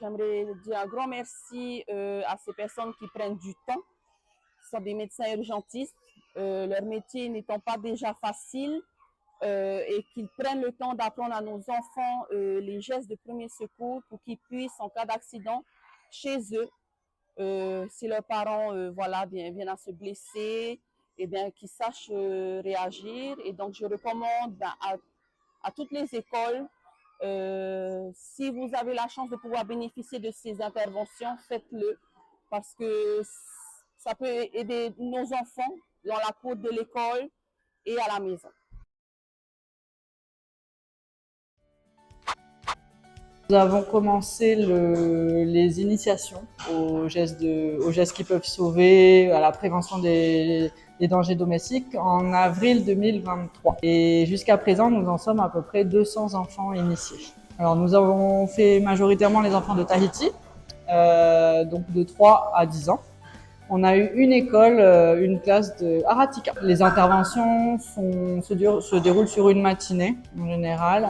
j'aimerais dire un grand merci à ces personnes qui prennent du temps. Ce sont des médecins urgentistes, leur métier n'étant pas déjà facile, et qu'ils prennent le temps d'apprendre à nos enfants les gestes de premier secours pour qu'ils puissent, en cas d'accident, chez eux, si leurs parents voilà, viennent à se blesser, eh bien, qu'ils sachent réagir. Et donc, je recommande à toutes les écoles, si vous avez la chance de pouvoir bénéficier de ces interventions, faites-le parce que ça peut aider nos enfants dans la cour de l'école et à la maison. Nous avons commencé les initiations aux gestes qui peuvent sauver, à la prévention des dangers domestiques en avril 2023. Et jusqu'à présent, nous en sommes à peu près 200 enfants initiés. Alors nous avons fait majoritairement les enfants de Tahiti, donc de 3 à 10 ans. On a eu une école, une classe de Aratika. Les interventions se déroulent sur une matinée en général.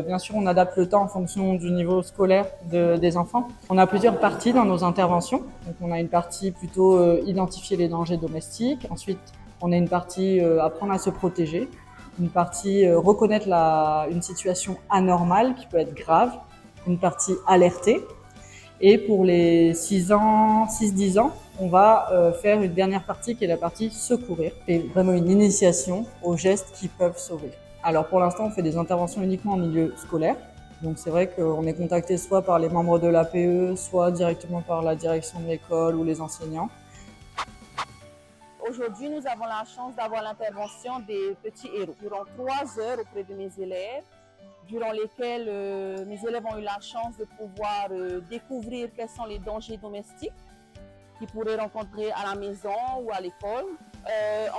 Bien sûr, on adapte le temps en fonction du niveau scolaire des enfants. On a plusieurs parties dans nos interventions. Donc, on a une partie plutôt identifier les dangers domestiques. Ensuite, on a une partie apprendre à se protéger. Une partie reconnaître une situation anormale qui peut être grave. Une partie alerter. Et pour les 6-10 ans, on va faire une dernière partie qui est la partie secourir. C'est vraiment une initiation aux gestes qui peuvent sauver. Alors pour l'instant, on fait des interventions uniquement en milieu scolaire. Donc c'est vrai qu'on est contacté soit par les membres de l'APE, soit directement par la direction de l'école ou les enseignants. Aujourd'hui, nous avons la chance d'avoir l'intervention des petits héros. Durant 3 heures auprès de mes élèves, durant lesquelles mes élèves ont eu la chance de pouvoir découvrir quels sont les dangers domestiques qu'ils pourraient rencontrer à la maison ou à l'école.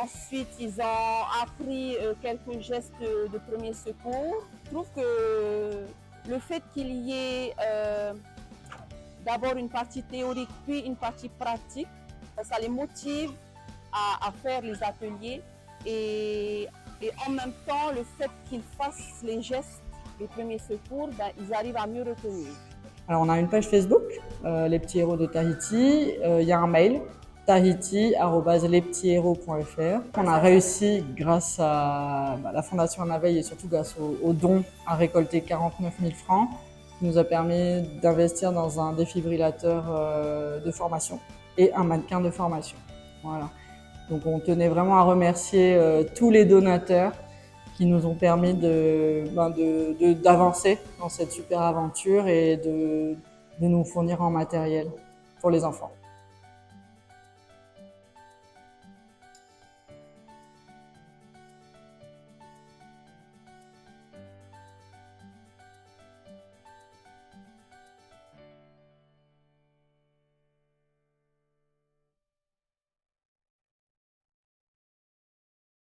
Ensuite, ils ont appris quelques gestes de premier secours. Je trouve que le fait qu'il y ait d'abord une partie théorique puis une partie pratique, ça les motive à faire les ateliers et en même temps, le fait qu'ils fassent les gestes les premiers secours, ils arrivent à mieux retenir. Alors on a une page Facebook, Les Petits Héros de Tahiti. Il y a un mail, tahiti@lespetitshéros.fr. On a réussi grâce à la Fondation Anna Veil et surtout grâce aux dons à récolter 49 000 francs, qui nous a permis d'investir dans un défibrillateur de formation et un mannequin de formation. Voilà. Donc on tenait vraiment à remercier tous les donateurs qui nous ont permis d'avancer dans cette super aventure et de nous fournir en matériel pour les enfants.